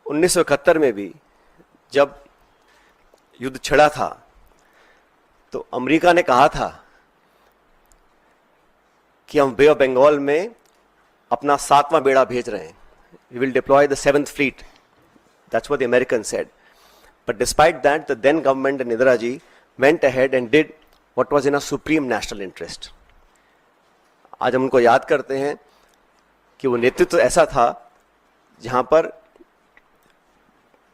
1971 में भी जब युद्ध छिड़ा था तो अमेरिका ने कहा था कि हम बे ऑफ बंगाल में अपना 7वां बेड़ा भेज रहे हैं. We will deploy the 7th fleet. That's what the Americans said. But despite that, the then government and Indira ji went ahead and did what was in our supreme national interest. आज हम उनको याद करते हैं कि वो नेतृत्व ऐसा था जहां पर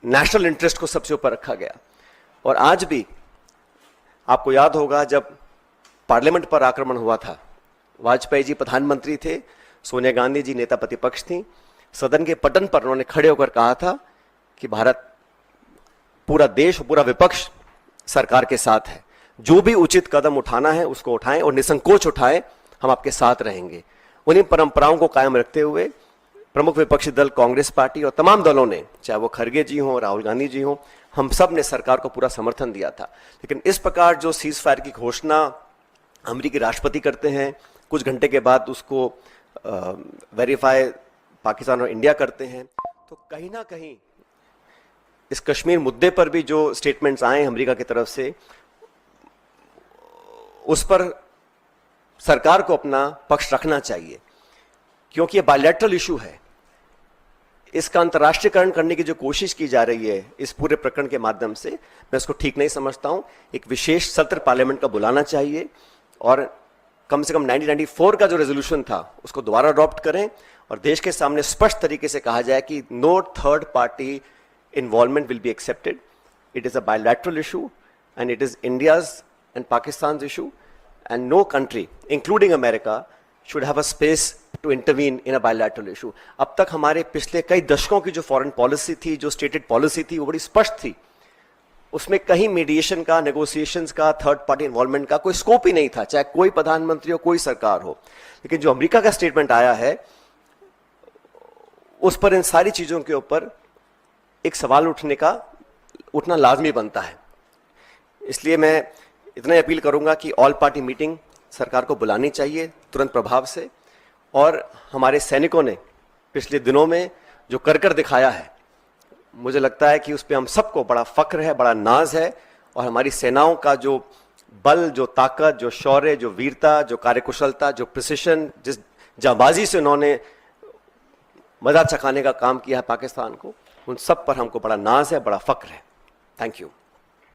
नेशनल इंटरेस्ट को सबसे ऊपर रखा गया. और आज भी आपको याद होगा जब पार्लियामेंट पर आक्रमण हुआ था, वाजपेयी जी प्रधानमंत्री थे, सोनिया गांधी जी नेता प्रतिपक्ष थी. सदन के पटन पर उन्होंने खड़े होकर कहा था कि भारत, पूरा देश, पूरा विपक्ष सरकार के साथ है, जो भी उचित कदम उठाना है उसको उठाएं और निसंकोच उठाएं, हम आपके साथ रहेंगे. उन्हीं परंपराओं को कायम रखते हुए प्रमुख विपक्षी दल कांग्रेस पार्टी और तमाम दलों ने, चाहे वो खरगे जी हों, राहुल गांधी जी हों, हम सब ने सरकार को पूरा समर्थन दिया था. लेकिन इस प्रकार जो सीज फायर की घोषणा अमेरिकी राष्ट्रपति करते हैं, कुछ घंटे के बाद उसको वेरीफाई पाकिस्तान और इंडिया करते हैं, तो कहीं ना कहीं इस कश्मीर मुद्दे पर भी जो स्टेटमेंट्स आए अमेरिका की तरफ से, उस पर सरकार को अपना पक्ष रखना चाहिए, क्योंकि ये बायलैटरल इशू है. इसका अंतर्राष्ट्रीयकरण करने की जो कोशिश की जा रही है इस पूरे प्रकरण के माध्यम से, मैं इसको ठीक नहीं समझता हूं. एक विशेष सत्र पार्लियामेंट का बुलाना चाहिए और कम से कम 1994 का जो रेजोल्यूशन था उसको दोबारा अडॉप्ट करें और देश के सामने स्पष्ट तरीके से कहा जाए कि no third party involvement will be accepted. It is a bilateral issue and it is India's and Pakistan issue and no country including America should have a space to intervene in a bilateral issue. अब तक हमारे पिछले कई दशकों की जो foreign policy थी, जो स्टेटेड पॉलिसी थी, वो बड़ी स्पष्ट थी. उसमें कहीं मीडिएशन का, नेगोशिएशंस का, थर्ड पार्टी इन्वॉल्वमेंट का कोई स्कोप ही नहीं था, चाहे कोई प्रधानमंत्री हो, कोई सरकार हो. लेकिन जो अमेरिका का स्टेटमेंट आया है उस पर इन सारी चीजों के ऊपर एक सवाल उठना लाजमी बनता है. इसलिए मैं इतना अपील करूंगा कि ऑल पार्टी मीटिंग सरकार को बुलानी चाहिए तुरंत प्रभाव से. और हमारे सैनिकों ने पिछले दिनों में जो कर दिखाया है, मुझे लगता है कि उस पर हम सबको बड़ा फख्र है, बड़ा नाज है. और हमारी सेनाओं का जो बल, जो ताकत, जो शौर्य, जो वीरता, जो कार्यकुशलता, जो प्रिसिशन, जिस जांबाजी से उन्होंने मजा चखाने का काम किया है पाकिस्तान को, उन सब पर हमको बड़ा नाज है, बड़ा फख्र है. Thank you.